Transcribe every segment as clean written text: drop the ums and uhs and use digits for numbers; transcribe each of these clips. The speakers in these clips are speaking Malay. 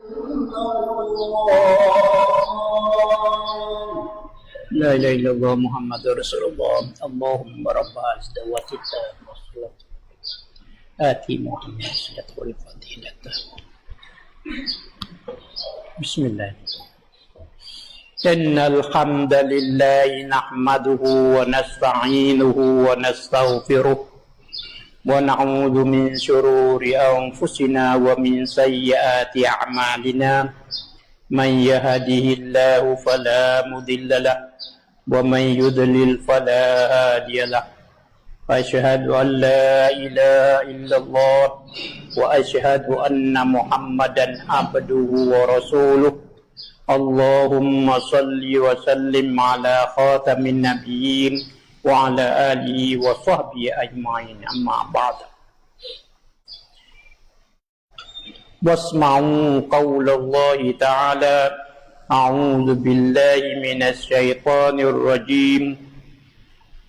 La ilaha illallah Muhammadur Rasulullah. Allahumma rabbal izzati wassalam. Ati Muhammad sallallahu alaihi wasallam. Bismillah. Innal hamdalillah nahmaduhu wa nasta'inuhu wa nastaghfiruh wa na'udzu min shururi anfusina wa min sayyiati a'malina. Man yahdihillahu fala mudilla lahu ومن يضلل فلا هادي له أشهد أن لا إله إلا الله وأشهد أن محمدا عبده ورسوله اللهم صل وسلم على خاتم النبيين وعلى آله وصحبه أجمعين أما بعد واسمعوا قول الله تعالى أعوذ بالله من الشيطان الرجيم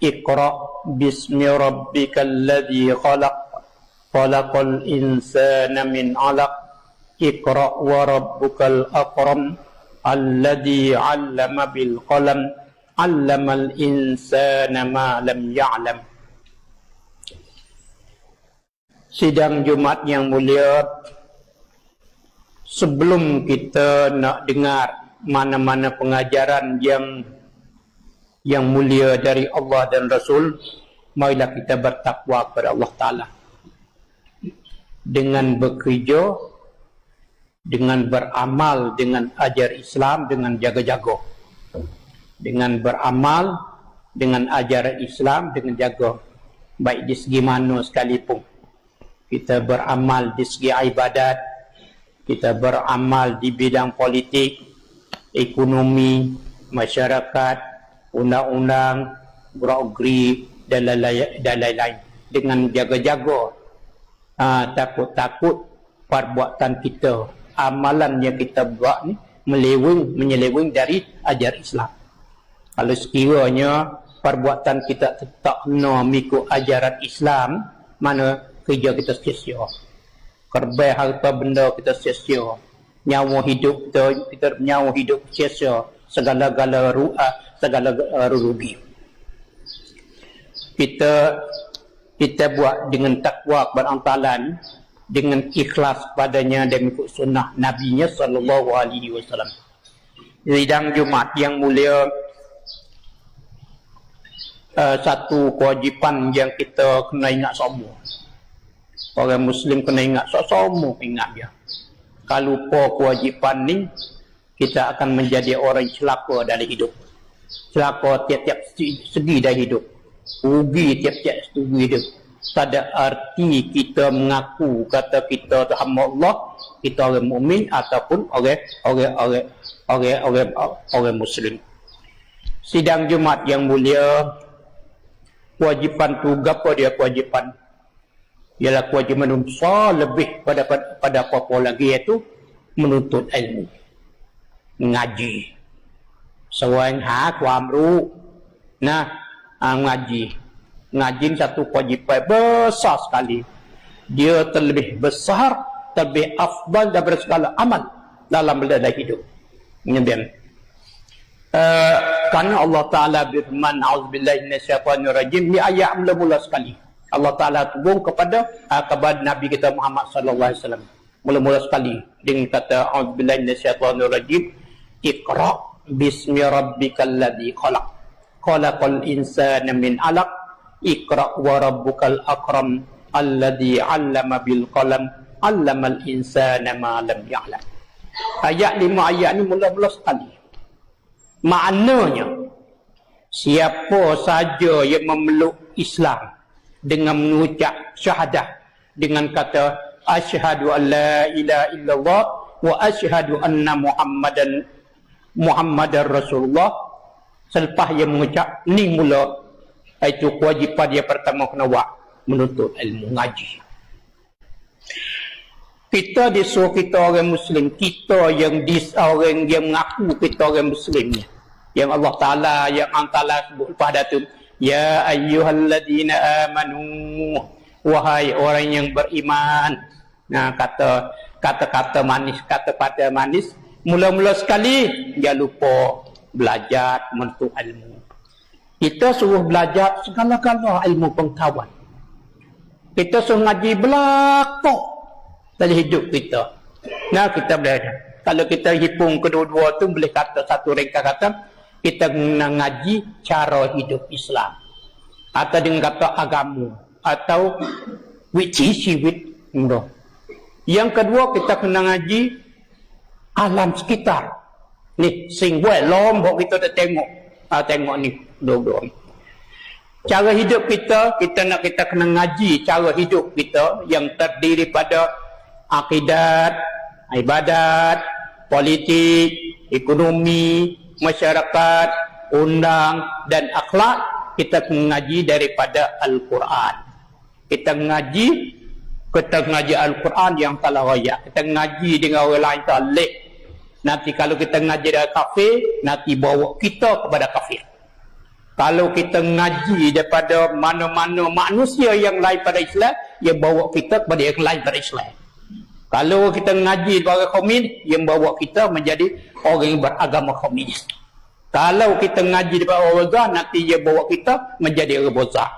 اقرأ باسم ربك الذي خلق خلق الإنسان من علق اقرأ وربك الأكرم الذي علم بالقلم علم الإنسان ما لم يعلم. Sidang Jumat yang mulia, sebelum kita nak dengar mana-mana pengajaran yang mulia dari Allah dan Rasul, marilah kita bertakwa kepada Allah Ta'ala dengan bekerja, dengan beramal, dengan ajar Islam, dengan jaga-jaga, dengan beramal, dengan ajaran Islam, dengan jaga, baik di segi mana sekalipun. Kita beramal di segi ibadat, kita beramal di bidang politik, ekonomi, masyarakat, undang-undang, gerak-gerik dan lain-lain. Dengan jaga-jaga, takut-takut perbuatan kita, amalan yang kita buat ni menyeleweng dari ajar Islam. Kalau sekiranya perbuatan kita tak kena mengikut ajaran Islam, mana kerja kita sia-sia, kerbai harta benda kita sia-sia, nyawa hidup kita nyawa hidup sia-sia, segala-gala rugi. Kita buat dengan takwa kepada Allah Ta'ala, dengan ikhlas padanya dan mengikut sunnah Nabi-Nya sallallahu alaihi wasallam. Sidang Jumat yang mulia, satu kewajipan yang kita kena ingat semua. Orang Muslim kena ingat, semua ingat dia. Kalau lupa kewajipan ni, kita akan menjadi orang celaka dalam hidup. Celaka tiap-tiap segi dalam hidup. Rugi tiap-tiap segi hidup. Tak ada arti kita mengaku kata kita tu hamba Allah, kita orang mukmin ataupun orang Muslim. Sidang Jumat yang mulia, kewajipan tu apa dia kewajipan? Ialah kewajipan besar lebih pada apa-apa lagi, iaitu menuntut ilmu, mengaji. Seorangความรู้ mengaji. Mengaji satu kewajipan besar sekali. Dia terlebih besar, terlebih afdal daripada segala amal dalam hidup. Kemudian karena Allah Ta'ala berfirman, a'udzubillahi minasyaitonir rajim, ni ayat mula-mula sekali Allah Ta'ala turun kepada Nabi kita Muhammad sallallahu alaihi wasallam. Mula-mula sekali dengan kata a'udzubillahi minasyaitonir rajim, iqra bismi rabbikal ladzi khalaq khalaqal insana min 'alaq iqra wa rabbukal akram alladzi 'allama bil qalam 'allamal insana ma lam ya'lam. Ayat 5 ayat ni mula-mula sekali. Maknanya, siapa saja yang memeluk Islam dengan mengucap syahadah, dengan kata asyhadu an la ilaha illallah wa asyhadu anna Muhammadar Rasulullah, selepas dia mengucap ni mula, itu kewajipan dia pertama kena buat, menuntut ilmu, ngaji. Kita disuruh, kita orang Muslim, kita yang orang yang mengaku kita orang Muslim ni, yang Allah Ta'ala sebut pada tu, ya ayyuhalladzina amanu, wahai orang yang beriman. Kata kata-kata manis, kata-kata manis. Mula-mula sekali dia lupa belajar menuntut ilmu. Kita suruh belajar segala-gala ilmu pengetahuan. Kita suruh ngaji belakang dalam hidup kita. Nah, kita belajar. Kalau kita hitung kedua-dua tu boleh kata satu ringkas kata kita kena ngaji cara hidup Islam. Atau dengan kata agama atau which is with no. Yang kedua kita kena ngaji alam sekitar. Ni sing lom bawa kita dah tengok. Tengok ni dua-dua. Cara hidup kita nak kita kena ngaji cara hidup kita yang terdiri pada akidat, ibadat, politik, ekonomi, masyarakat, undang dan akhlak. Kita mengaji daripada Al-Quran. Kita ngaji Al-Quran yang telah raya. Kita ngaji dengan orang lain tak lek. Nanti kalau kita ngaji dengan kafir, nanti bawa kita kepada kafir. Kalau kita ngaji daripada mana-mana manusia yang lain pada Islam, ia bawa kita kepada yang lain pada Islam. Kalau kita ngaji daripada komunis, yang bawa kita menjadi orang yang beragama komunis. Kalau kita ngaji daripada orang Bozah, nanti ia bawa kita menjadi orang Bozah.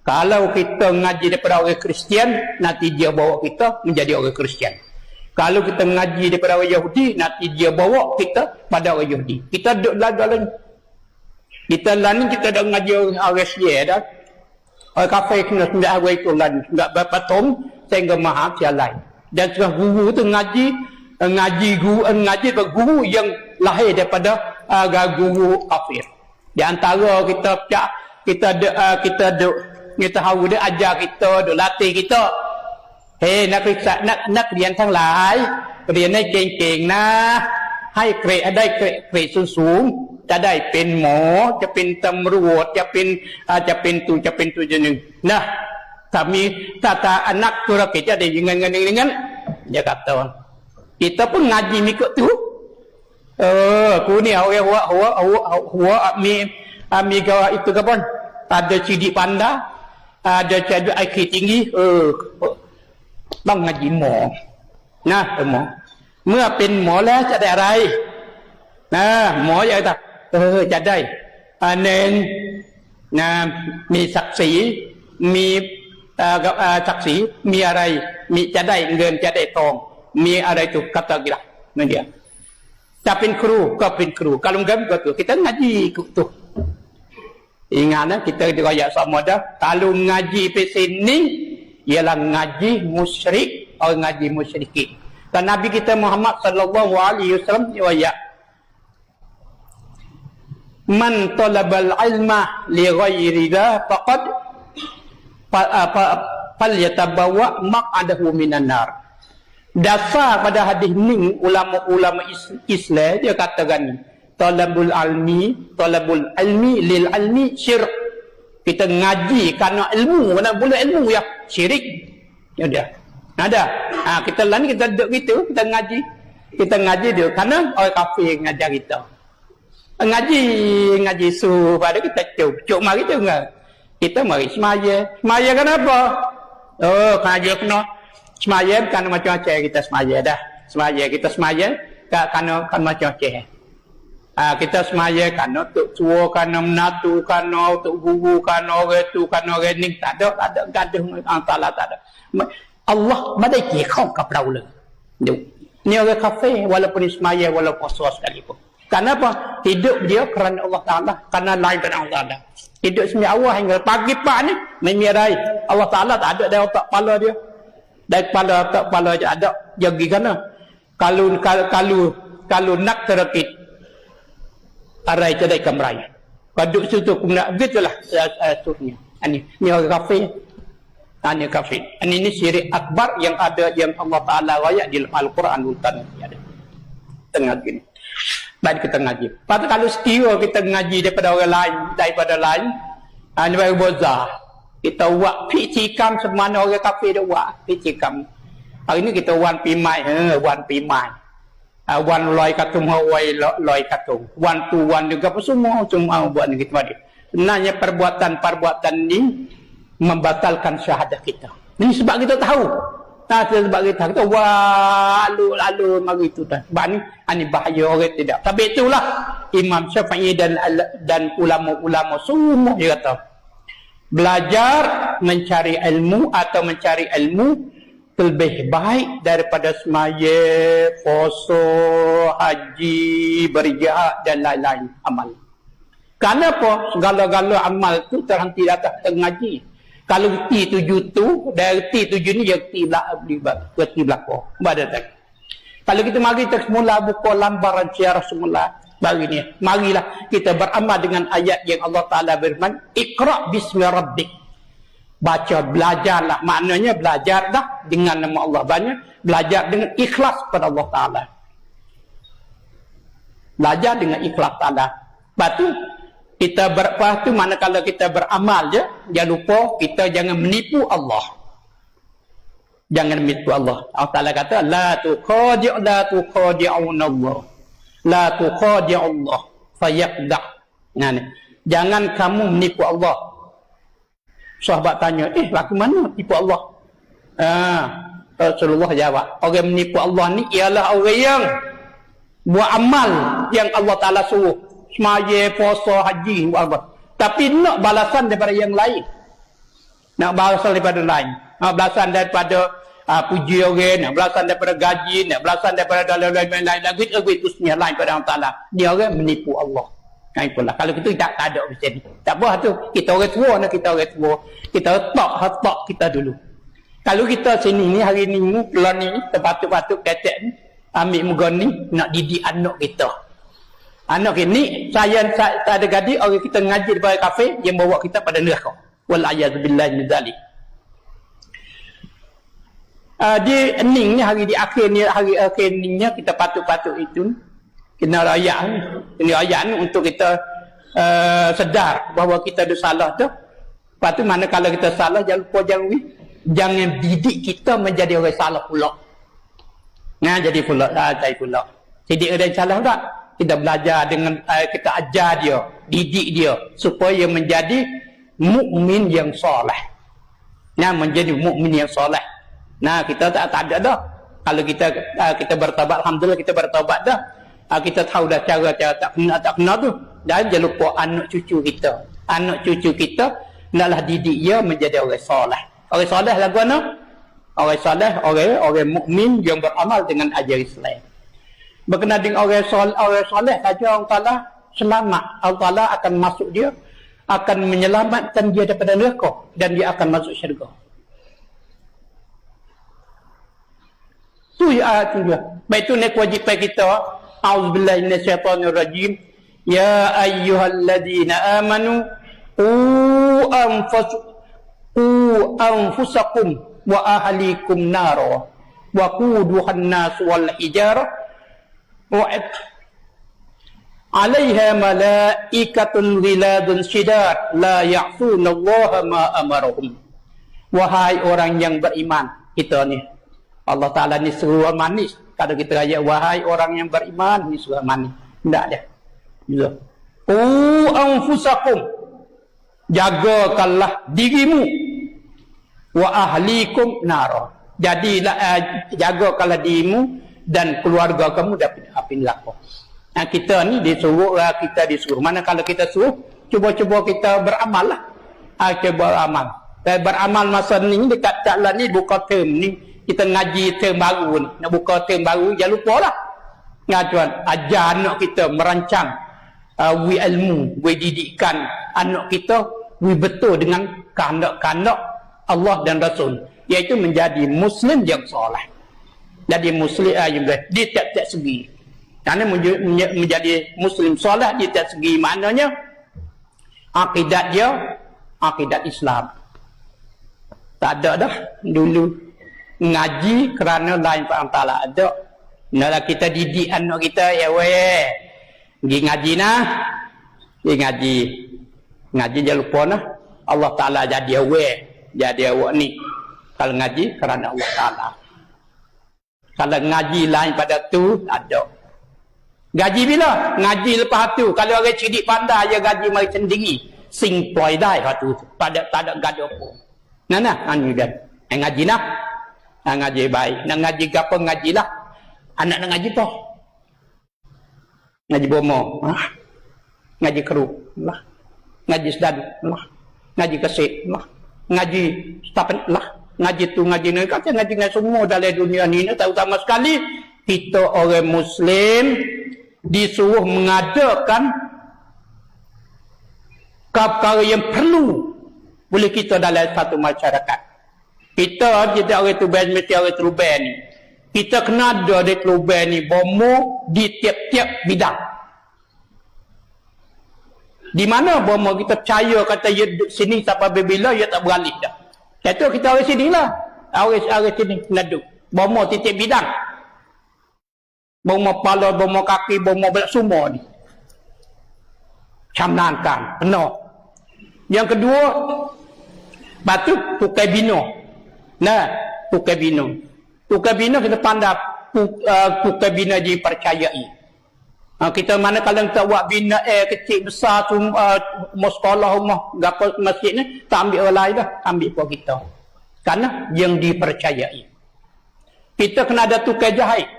Kalau kita ngaji daripada orang Kristian, nanti dia bawa kita menjadi orang Kristian. Kalau kita ngaji daripada orang Yahudi, nanti dia bawa kita pada orang Yahudi. Kita duduk dalam kita lain kita dah ngaji orang Syia dah. Orang kafir kena sendak orang itu lain. Sendak berpatung sehingga maaf yang lain. Dan sekarang guru tu ngaji guru yang lahir daripada guru kafir. Di antara kita tahu dia ajar kita, dia latih kita. Hei, nak รียน ทั้งหลาย เรียนให้เก่งๆนะ ให้เกรดได้เกรดสูงๆ จะได้เป็นหมอ จะเป็นตำรวจ จะเป็นตัวหนึ่งนะ ถ้า anak ธุรกิจจะได้อย่างงั้น dia kata kita pun ngaji mikut tu. Aku ni huwa mi gawa itu kapan? Ada cidik pandai, ada cadut IQ tinggi.ต้องngaji หมอ นะหมอ เมื่อเป็นหมอแล้วจะได้อะไร นะหมออยากจะได้หนึ่งนะมีศักดิ์ศรีมีศักดิ์ศรีมีอะไรมีจะได้เงินจะได้ทองมีอะไรถูก kata gilaนั่นdia จะเป็นครูก็เป็นครู kalau enggak begitu kita ngaji tu. Ingat kita dikoyak sama dah kalau ngaji pe sini ialah ngaji musyrik atau ngaji musyrikin. Dan Nabi kita Muhammad sallallahu alaihi wasallam riwayat man talabal ilma li ghairi dah faqad falyatabawwa maq'adahu minan nar. Dasar pada hadis ni ulama-ulama Islam dia katakan talabul ilmi lil ilmi syirk. Kita ngaji kerana ilmu, mana boleh ilmu ya syirik. Ya dia. Ada. Kita lain kita duduk gitu, kita ngaji. Kita ngaji dia kerana orang kafir ngajar kita. Ngaji suruh pada kita cuk mari tu enggak. Kita mari semaya. Semaya kenapa? Ngaji kena semaya kerana macam-macam kita semaya dah. Kita semaya kerana macam-macam. Kita semaya kerana tok tua, kerana menatu, kerana tok guru, kerana orang tu, kerana orang ni. Tak ada gaduh antara tak ada. Allah badai kau kepada ulang. Ni orang kafir walaupun semaya walaupun puasa sekalipun. Kenapa? Hidup dia kerana Allah Ta'ala, kerana lain kerana Allah Ta'ala. Hidup semi awal hingga pagi pak ni memirai Allah Ta'ala tak ada dari otak kepala dia. Dari otak kepala dia ada. Jadi kerana kalau nak terakit arai jadi kemrai. Kaduk situ kemudian gitulah aturnya. Ini orang kafir. Ini kafir. Ini syirik akbar yang ada yang Allah Ta'ala rakyat di Al-Quran Al-Tan. Tengah gini. Baik kita ngaji. Lepas kalau sekira kita ngaji daripada orang lain, daripada bozah, kita buat pikirkan semana orang kafir dia buat pikirkan. Hari ni kita wan pimai, wan loi katung hawai loi katung, wan tu wan juga apa semua buat gitu tadi. Sebenarnya perbuatan ni membatalkan syahadah kita. Ini sebab kita tahu. Sebab kita kata, wah, lalu mari itu dah. Sebab ni bahaya orang tidak. Tapi itulah Imam Syafi'i dan ulama-ulama semua dia kata, belajar mencari ilmu atau mencari ilmu lebih baik daripada semaya, puasa, haji, berjihad dan lain-lain amal. Kenapa? Segala-gala amal tu terhenti atas ngaji. Kalau reti tuju tu, dari reti tuju ni dia reti belakang. Kalau kita mari kita semula buka lambaran sejarah semula bagi ni. Marilah kita beramal dengan ayat yang Allah Ta'ala berfirman, Iqra' bismi rabbik. Baca, belajarlah. Maknanya belajar dah dengan nama Allah. Banyak belajar dengan ikhlas kepada Allah Ta'ala. Belajar dengan ikhlas Ta'ala. Lepas tu, lepas tu manakala kita beramal je, jangan lupa kita jangan menipu Allah. Jangan menipu Allah. Allah Ta'ala kata, La tukhadi'una Allah. La tukhadi'u Allah. Fayaqda'. Jangan kamu menipu Allah. Sahabat tanya, laku mana tipu Allah? Rasulullah jawab, orang menipu Allah ni ialah orang yang buat amal yang Allah Ta'ala suruh. Semaya, puasa, haji, buat apa. Tapi nak balasan daripada yang lain. Nak balasan daripada lain. Nak balasan daripada puji orang, nak balasan daripada gaji, nak balasan daripada lain-lain lagi, itu semuanya lain pada Allah Ta'ala. Dia orang menipu Allah. Itulah. Kalau kita tak ada macam ni. Tak apa tu. Kita orang tua, kita orang tua. Kita letak kita dulu. Kalau kita sini ni, hari ni, bulan ni, terpatuk-patuk ketek ni, ambil muka ni, nak didik anak kita. Anak ini, saya tak ada gadis, orang kita ngaji daripada kafe, yang bawa kita pada neraka. Wal'ayyadzubillah min zalik. Di ening ni, hari akhir eningnya, kita patuk-patuk itu, kena rakyat ni untuk kita sedar bahawa kita ada salah tu. Lepas tu manakala kita salah, jangan lupa jangan didik kita menjadi orang salah pula. Jadi pula. Didik orang salah tak? Kita belajar dengan kita ajar dia, didik dia supaya menjadi mukmin yang soleh. Menjadi mukmin yang soleh. Kita tak ada dah. Kalau kita bertaubat, alhamdulillah kita bertaubat dah. Kita tahu dah cara tak kena tu. Dan jangan lupa anak cucu kita. Anak cucu kita naklah didik dia menjadi orang soleh. Orang soleh lagu mana? Orang soleh, orang mukmin yang beramal dengan ajaran Islam. Berkenaan dengan orang soleh saja Allah Ta'ala selamat. Allah Ta'ala akan masuk dia, akan menyelamatkan dia daripada neraka dan dia akan masuk syurga. Tu ayat tu dia. Baik tu ni kewajipan kita. A'udzubillahi minasyaitonirrajim. Ya ayyuhalladzina amanu qu anfusakum wa ahlikum nara wa quduhan nas wal hijarah wa 'alaiha malaikatun ghiladun shidad la ya'sunallaha ma amarahum. Wahai orang yang beriman, kita ni Allah Ta'ala ni seru manis. Kalau kita ayat wahai orang yang beriman, ni seru manis. Tak ada. Ya. Anfusakum, jagakanlah dirimu, wa ahlikum nara. Jadilah jagakanlah dirimu dan keluarga kamu dapat api neraka. Kita ni disuruh, mana kalau kita suruh cuba-cuba kita beramal lah. Cuba beramal. Dan beramal masa ni dekat jalan ni buka term ni, kita ngaji term baru ni, nak buka term baru, jangan lupa lah tuan, ajar anak kita merancang ilmu, didikan anak kita betul dengan kehendak-kehendak Allah dan Rasul, iaitu menjadi Muslim yang soleh. Jadi Muslim di tiap-tiap segi. Kerana menjadi Muslim soleh di tiap segi, maknanya akidat dia akidat Islam. Tak ada dah dulu ngaji kerana lain Pak Ta'ala ada. Nak kita didik anak kita, ya weh, pergi ngaji nah, pergi ngaji jangan lupa nah. Allah Ta'ala jadi aware, jadi awak ni. Kalau ngaji kerana Allah Ta'ala. Kalau ngaji lain pada tu, tak ada. Gaji bila? Ngaji lepas tu. Kalau orang cerdik pandai, dia gaji mari sendiri. Sing ploy dai lepas tu. Tak ada gaduh pun. Nah, ni kan. Ngaji nah. Ngaji baik. Nak ngaji apa ngajilah. Anak nak ngaji apa? Ngaji bomo. Ngaji keru. Lah. Ngaji sedadu. Lah. Ngaji kesit. Lah. Ngaji stapen. Lah. Ngaji tu ngaji ni. Kata ngaji dengan semua dalam dunia ni. Terutama sekali kita orang Muslim disuruh mengadakan perkara yang perlu boleh kita dalam satu masyarakat. Kita tidak orang Tuban mesti orang Tuban ni. Kita kena ada di Tuban ni bomo di tiap-tiap bidang. Di mana bomo kita percaya kata ya sini sampai bila ya tak beralih dah. Kata kita orang sini lah. Orang sini kena duduk. Bomo tiap bidang. Bomo kepala, bomo kaki, bomo belak semua ni. Camlankan, penuh. Yang kedua, batu tukai bina. Nah, tukai bina. Tukai bina kita pandai tukai bina dipercayai. Kita mana kalau kita buat bina kecil besar tu sekolah rumah gapo masjid ni tak ambil orang lain dah, ambil pun kita. Karena yang dipercayai. Kita kena ada tukai jahit.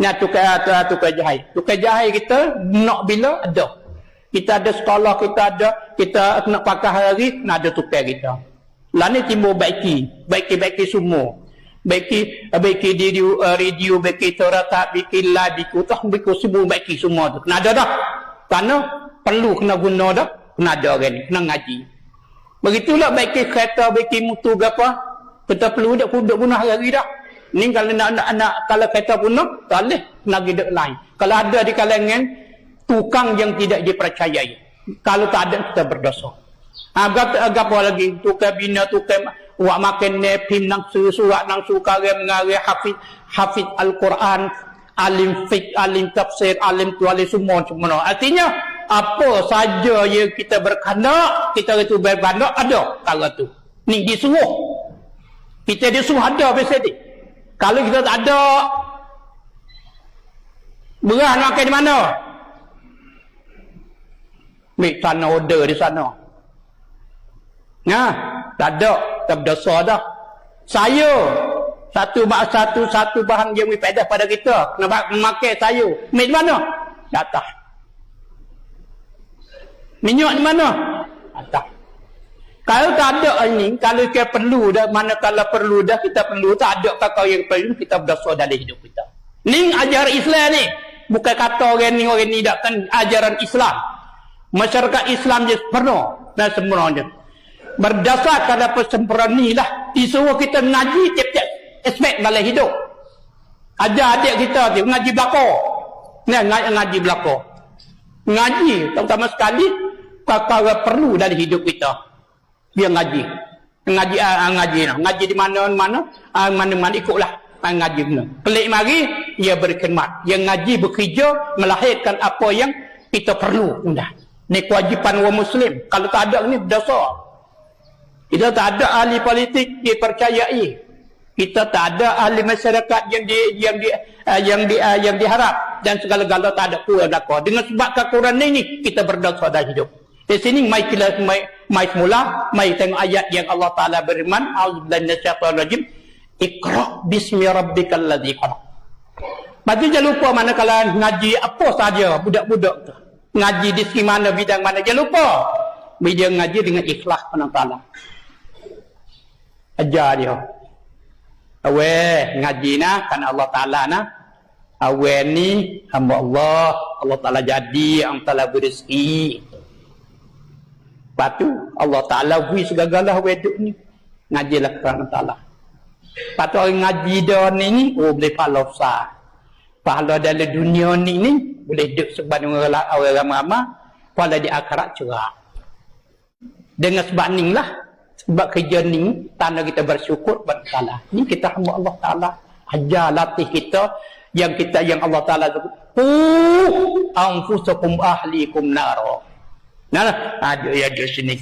Nah, tukai jahit. Tukai jahit kita nak bila ada. Kita ada sekolah, kita nak pakai hari, nak ada tukai kita. Lain timbul baiki semua. Baiki radio, baiki teratak, baiki live, baiki utah, baiki semua tu. Kena ada dah. Karena perlu kena guna dah. Kena ada orang ni, kena ngaji. Begitulah baiki kereta, baiki motor ke apa. Kita perlu dah guna hari dah. Ni kalau nak kalau kereta guna, tak boleh. Kena hidup lain. Kalau ada di kalangan tukang yang tidak dipercayai. Kalau tak ada, kita berdosa. Apa lagi? Tukar bina, tukar wak makan nepim nangsu, surat nangsu, karim mengarir, hafiz Al-Quran, alim fiqh, alim tafsir, alim tu, alim semua. Artinya, apa saja yang kita berkandak, kita itu berkandak, ada kalau tu. Ni disuruh. Kita disuruh ada biasa ni. Kalau kita tak ada, beras nak makan di mana? Mik sana order di sana. Nah, tak ada, tak berdosa dah. Sayur, satu bahan yang berfaedah pada kita. Kena makan sayur. Mik di mana? Datang. Minyak di mana? Datang. Kalau tak ada ini, kalau kita perlu dah, mana kalau perlu dah, kita perlu, tak ada kakak yang perlu, kita berdosa dalam hidup kita. Ni ajaran Islam ni. Bukan kata orang ni tak kan ajaran Islam. Masyarakat Islam je penuh dan sempurna. Berdasarkan apa sempurna ni lah disuruh kita ngaji tiap-tiap aspek dalam hidup. Ajar adik kita tu ngaji belakang. Ngaji belakang. Ngaji terutama sekali perkara perlu dalam hidup kita. Dia ngaji. Ngaji di mana-mana ikutlah ngaji benar. Pelik mari ia berkhidmat. Yang ngaji bekerja melahirkan apa yang kita perlu. Ini kewajipan orang Muslim. Kalau tak ada ni berdosa. Kita tak ada ahli politik dipercayai. Kita tak ada ahli masyarakat yang diharap dan segala-gala tak ada kurang dakwa. Dengan sebab kekurangan ini kita berdosa dalam hidup. Di sini mai semula, mai tengok ayat yang Allah Taala berfirman, A'udzubillahi minasyaitonir rajim. Iqra bismi rabbikal ladzi khalaq. Pasti jangan lupa manakala ngaji apa saja budak-budak tu. Ngaji di segi mana, bidang mana, jangan lupa. Dia ngaji dengan ikhlas pada Allah. Ajar dia. Aweh ngaji na kan Allah Taala na. Aweh ni hamba Allah Taala jadi yang telah berrezeki. Patu Allah Taala beri segala weduk ni. Ngajilah kerana Allah. Patu orang ngaji dah ni boleh pahala besar. Pahala dalam dunia ni boleh duduk sebagai orang ramai-ramai, pahala di akhirat cerah. Dengan sebab ni lah, sebab kerja ni, tanda kita bersyukur pada Allah. Ni kita hamba Allah Ta'ala. Ajar latih kita, yang Allah Ta'ala sebut, anfusakum ahlikum naro. Nah, ada sini.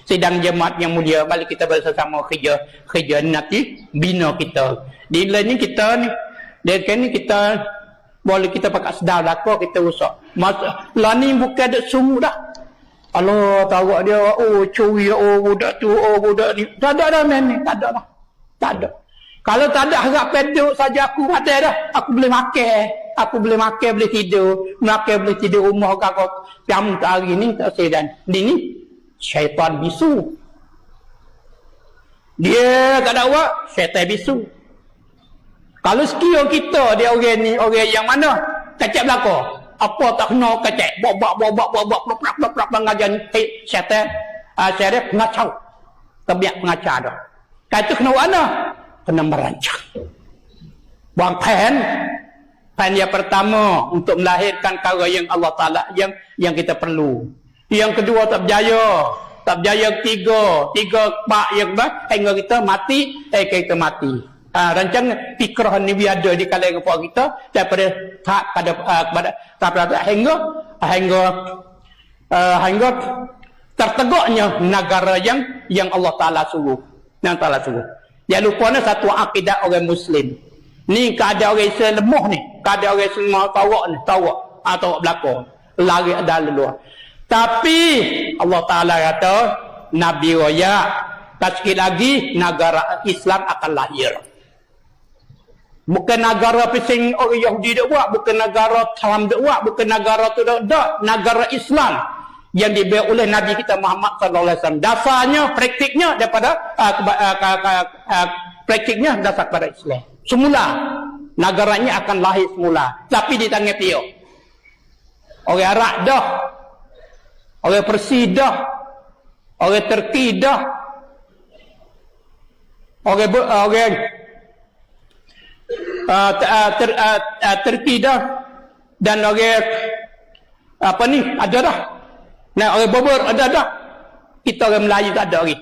Sedang jemaat yang mulia, balik kita bersama kerja nanti, bina kita. Di lain ni kita ni, dia ni kita boleh kita pakai sedar lakor kita rusak. Lah ni bukan ada sungguh dah. Allah tahu dia curi budak tu budak ni. Tak ada dah man ni, tak ada lah. Tak ada. Kalau tak ada harap peduk saja aku ada dah. Aku boleh makan. Aku boleh makan, boleh tidur. Makan, boleh tidur rumah kau. Jam hari ni tak sedan. Ini syaitan bisu. Dia tak ada awak, syaitan bisu. Kalau sekiranya kita dia orang ni, orang yang mana? Kacak belakang. Apa tak kena kacak. Bobak, plop, pengajian. Syaitan. Syaitan pengacau. Tabiat pengacau dah. Kata kena mana? Kena merancang. Buang pen yang pertama untuk melahirkan perkara yang Allah Ta'ala yang kita perlu. Yang kedua tak berjaya ketiga pak yang hingga kita mati, kita mati. Rancang fikrah ni ada di kalangan kita daripada tak kepada hingga tertegaknya negara yang Allah Ta'ala suruh. Yang Ta'ala suruh. Jangan lupa ni satu akidah orang Muslim. Ni keadaan orang Islam lemah ni. Keadaan orang Islam tawak belakang. Lari ada leluar. Tapi Allah Ta'ala kata, Nabi Raya, tak sikit lagi negara Islam akan lahir. Bukan negara pesing orang Yahudi dak buat, bukan negara Trump dak buat, bukan negara tu dak, negara Islam yang dibuat oleh Nabi kita Muhammad sallallahu alaihi wasallam. Dasarnya, praktiknya daripada praktiknya dasar pada Islam. Semula negaranya akan lahir semula, tapi di tangan dia. Orang Arab dah, orang Persia dah, orang Turki dah, orang Turki dah, dan orang apa ni ada dah. Nah, orang Berber ada dah. Kita orang Melayu tak ada lagi.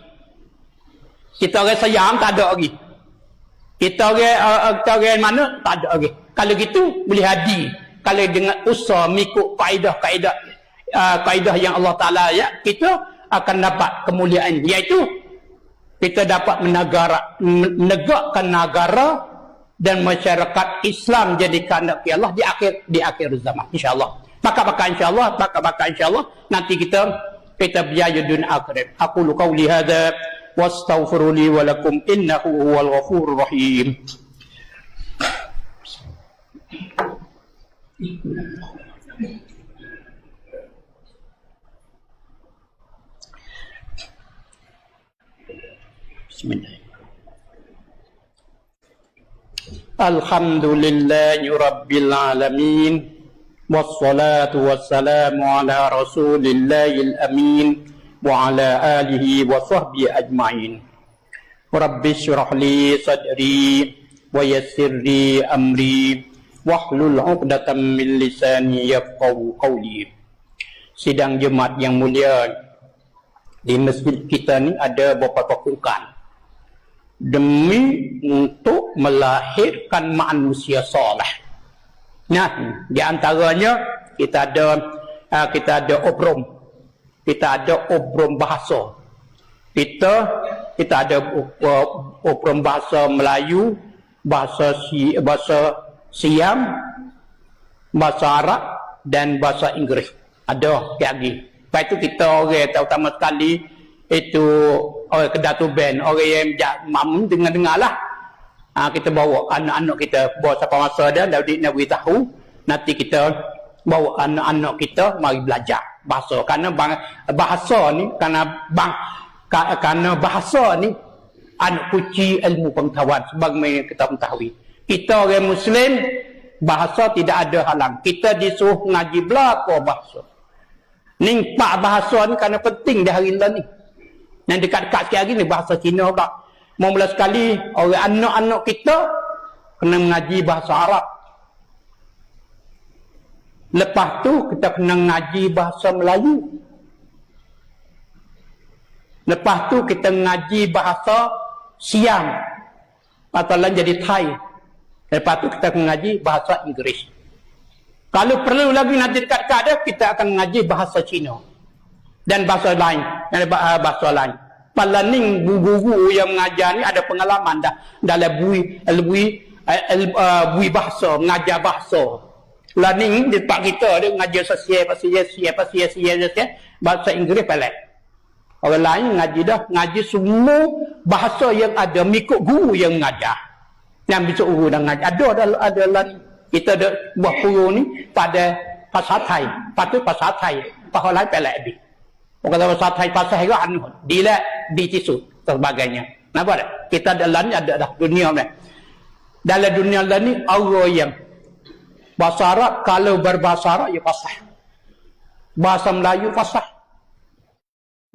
Kita orang Siam tak ada lagi. Kita orang mana tak ada lagi. Kalau gitu boleh hadi. Kalau dengan usaha mengikut kaedah yang Allah Ta'ala ya, kita akan dapat kemuliaan, iaitu kita dapat menegakkan negara dan masyarakat Islam jadi kehendak Allah di akhir zaman, insya-Allah. Maka insya-Allah nanti kita berjaya dunia akhirat. Aku qauli hadza wastaghfiru li wa lakum innahu huwal ghafurur rahim. Bismillah. Alhamdulillahi rabbil alamin. Wassalatu wassalamu ala rasulillahil amin wa ala alihi wa sahbihi ajma'in. Rabbi syrah li sadri wa yassir li amri wahlul 'uqdatam min lisani yafqahu qawli. Sidang jemaat yang mulia, di masjid kita ni ada beberapa peruntukan demi untuk melahirkan manusia soleh. Nah, di antaranya kita ada obrom. Kita ada obrom bahasa. Kita ada obrom bahasa Melayu, bahasa Siam, bahasa Arab dan bahasa Inggeris. Ada lagi. Lepas itu kita orang terutama sekali itu orang Kedatu Ben, orang yang mampu dengar lah. Kita bawa anak-anak kita, bawa siapa masa dia, nak beritahu, nanti kita bawa anak-anak kita mari belajar bahasa. Karena bahasa ni, karena bahasa ni anak kunci ilmu pengetahuan, sebagaimana kita mengetahui. Kita orang Muslim, bahasa tidak ada halang. Kita disuruh ngaji belaka bahasa. Ni 4 bahasa ni kerana penting di hari ni. Yang dekat-dekat sikit lagi ni bahasa Cina pula. Mula sekali orang anak-anak kita kena mengaji bahasa Arab. Lepas tu kita kena mengaji bahasa Melayu. Lepas tu kita mengaji bahasa Siam atau lain jadi Thai. Lepas tu kita mengaji bahasa Inggeris. Kalau perlu lagi nanti dekat-dekat dia, kita akan mengaji bahasa Cina dan bahasa lain, Palaning guru yang mengajar ni ada pengalaman dah dalam bui bahasa, mengajar bahasa. Laning di tempat kita dia mengajar bahasa Inggeris pelik. Orang lain ngaji semua bahasa yang ada mengikut guru yang mengajar. Yang bisa urus dan ngaji. Ada lah kita ada buah guru ni pada pasal Thai. Patut pasal Thai. Pasal lain pelak lebih. Orang kata pasal Thai pasal itu anu. Dila di tisu sebagainya. Nampak tak? Kita ada dah dunia ni. Dalam dunia ni orang yang bahasa Arab kalau berbahasa Arab ya fasih. Bahasa Melayu fasih.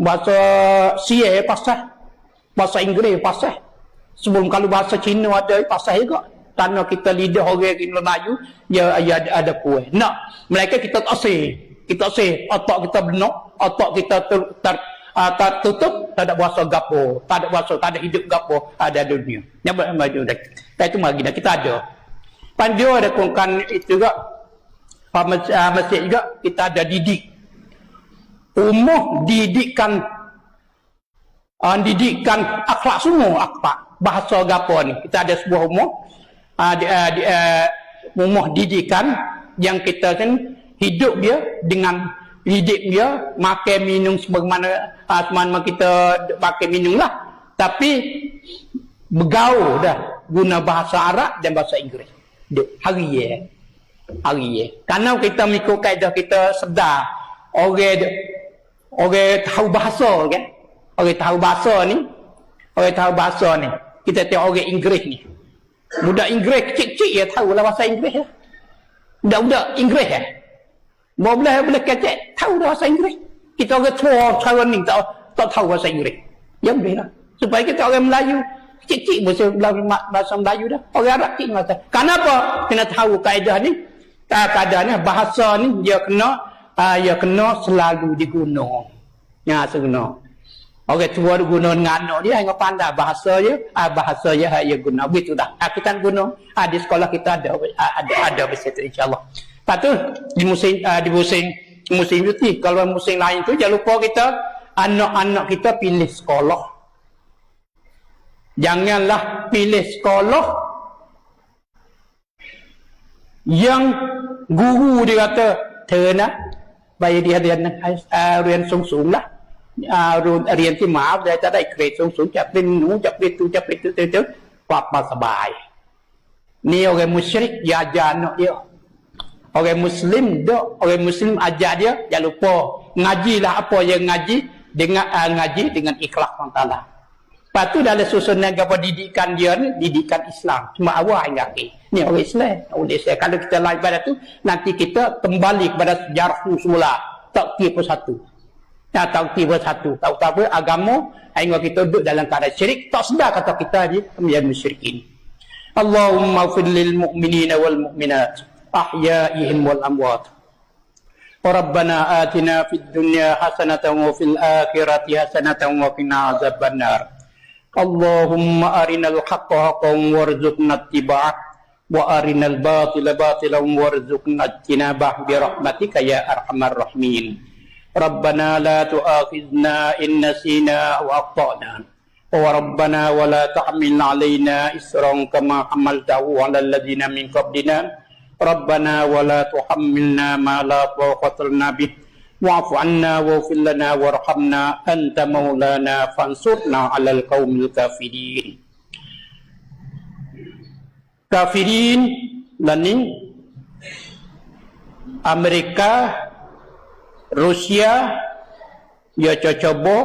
Bahasa Sia fasih. Bahasa Inggeris fasih. Sebelum kalau bahasa Cina ada fasih juga. Tanah kita lidah orang Melayu ya ada kuih. Nak mereka kita tak sih. Kita sih otak kita benar, otak kita tertutup, tak ada bahasa gapo, tak ada bahasa, tak ada hidup gapo, ada dunia. Yang maju dah. Itu mari dah kita ada. Pandio ada kongkan itu juga. Masjid juga kita ada didik. Umum didikan akhlak semua akhlak. Bahasa gapo ni. Kita ada sebuah umum didikan yang kita kan hidup dia dengan didik dia makan minum sebagaimana semana kita makan minum lah, tapi bergaul dah guna bahasa Arab dan bahasa Inggeris hari ya kerana kita mengikut kaedah kita sedar orang tahu bahasa kan, orang tahu bahasa ni kita tengok orang Inggeris ni. Budak Inggeris kecil-kecil ya tahu lah bahasa Inggeris ya. Budak-budak Inggeris ya. Boleh kecil tahu dah bahasa Inggeris. Kita orang tua sekarang ni tak tahu bahasa Inggeris. Ya boleh lah. Supaya kita orang Melayu kecil-kecil bahasa Melayu dah. Orang Arab kecil masa. Kenapa? Kena tahu kaedah ni. Kaedah ni bahasa ni dia kena selalu diguna. Ya seguna. Orang tua guna dengan anak dia hingga pandai bahasa dia dia guna begitu dah. Kita guna di sekolah kita ada begitu insya-Allah. Lepas tu di musim cuti kalau musim lain tu jangan lupa kita anak-anak kita pilih sekolah. Janganlah pilih sekolah yang guru dia kata ternak bayar dia rian sung-sung lah. เรียนที่มหาวิทยาลัยจะได้เกรดสูงๆจะเป็นหนูจะเป็นตูจะเป็นตูกลับมาสบายนี่orang musyrik dia ajar anak dia orang muslim ajar dia jangan lupa ngajilah apa yang ngaji dengan ikhlas Allah Taala. Lepas tu dalam susunan didikan dia ni didikan Islam cuma awal hingga akhir ni orang Islam. Kalau kita lain pada tu nanti kita kembali kepada sejarah semula tak kira satu. Tahu tiba satu, tahu apa agama, hingga kita duduk dalam keadaan syirik, tak sedar kata kita dia menjadi musyrikin. Allahumma ighfir lil mu'minina wal mu'minat ahya'ihim wal amwat. Rabbana atina fid dunya hasanatan wa fil akhirati hasanatan wa qina azabannar. Allahumma arinal haqqa haqqan warzuqna ittiba'ah wa arinal batila batilan warzuqna ijtinabah bi rahmatika ya arhamar rahimin. Rabbana la tu'akhidna in nasina wa akhtana wa rabbana wa la tahmil alaina isran kama hamaltahu ala alladhina min qablina rabbana wa la tuhammilna ma la taqata lana bih wa'fu 'anna waghfir lana warhamna anta maulana fansurna 'alal qaumil kafirin lani Amerika Rusia dia coba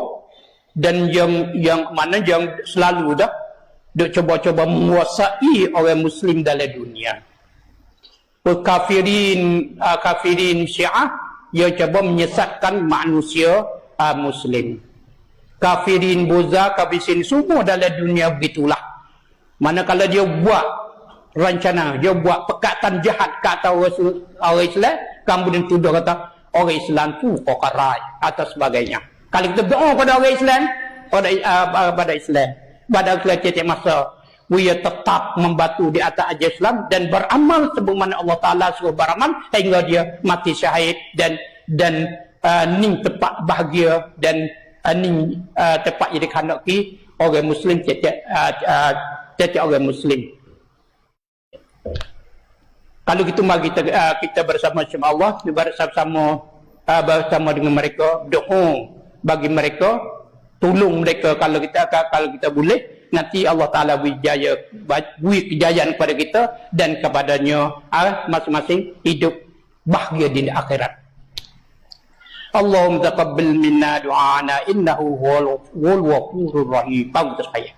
dan yang mana yang selalu dah dia cuba-cuba menguasai orang muslim dalam dunia. Kafirin Syiah dia cuba menyesatkan manusia muslim. Kafirin Buza, kafirin semua dalam dunia begitulah. Manakala dia buat rencana, dia buat perkataan jahat ke atas orang Islam, kemudian tuduh kata orang Islam tu kokarai atau sebagainya. Kalau kita berdoa pada orang Islam, pada Islam setiap masa, dia tetap membantu di atas ajaran Islam dan beramal sebagaimana Allah Taala suruh beramal hingga dia mati syahid dan ning tepat bahagia dan ning tepat jadi khandaki orang Muslim setiap orang Muslim. Kalau gitu mari kita bersama Allah, bersama dengan mereka, doa bagi mereka, tolong mereka kalau kita boleh, nanti Allah Ta'ala beri kejayaan kepada kita dan kepadanya masing-masing hidup bahagia di akhirat. Allahumma taqabbal minna du'ana innahu huwal ghafurur rahim. Bagus saya.